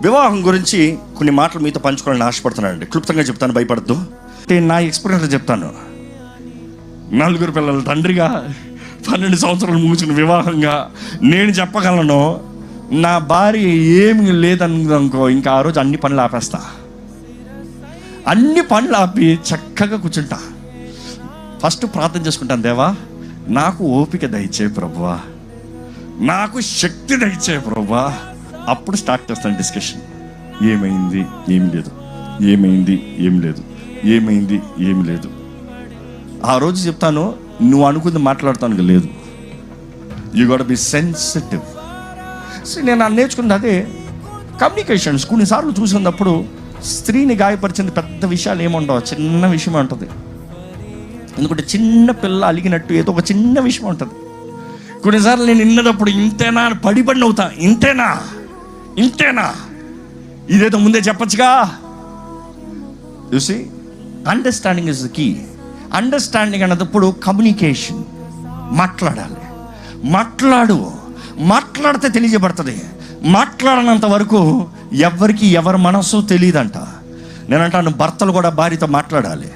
వివాహం గురించి కొన్ని మాటలు మీతో పంచుకోవాలని ఆశపడుతున్నానండి. క్లుప్తంగా చెప్తాను, భయపడద్దు. అంటే నా ఎక్స్పీరియన్స్ చెప్తాను. 4 పిల్లల తండ్రిగా 12 సంవత్సరాలు ముగిసిన వివాహంగా నేను చెప్పగలను, నా భార్య ఏమి లేదనుకో ఇంకా ఆ రోజు అన్ని పనులు ఆపేస్తా. అన్ని పనులు ఆపి చక్కగా కూర్చుంటా. ఫస్ట్ ప్రార్థన చేసుకుంటాను, దేవా నాకు ఓపిక దయచే ప్రభువా, నాకు శక్తి దయచే ప్రభువా. అప్పుడు స్టార్ట్ చేస్తాను డిస్కషన్. ఏమైంది, ఏం లేదు, ఏమైంది, ఏం లేదు, ఏమైంది, ఏం లేదు. ఆ రోజు చెప్తాను, నువ్వు అనుకుంది మాట్లాడతాను లేదు. You got be sensitive. So నేను నేర్చుకున్నది అదే కమ్యూనికేషన్స్. కొన్నిసార్లు చూసినప్పుడు స్త్రీని గాయపరిచింది పెద్ద విషయాలు ఏముండవు, చిన్న విషయమే ఉంటుంది. ఎందుకంటే చిన్న పిల్ల అలిగినట్టు ఏదో ఒక చిన్న విషయం ఉంటుంది. కొన్నిసార్లు నేను విన్నప్పుడు ఇంతేనా పడి అవుతా, ఇంతేనా ఇదేదో ముందే చెప్పచ్చుగా. చూసి understanding is the key. Understanding అన్నప్పుడు కమ్యూనికేషన్. మాట్లాడితే తెలియజేయబడుతుంది. మాట్లాడనంత వరకు ఎవరికి ఎవరి మనసు తెలియదంట. నేను అంటాను, భర్తలు కూడా భార్యతో మాట్లాడాలి.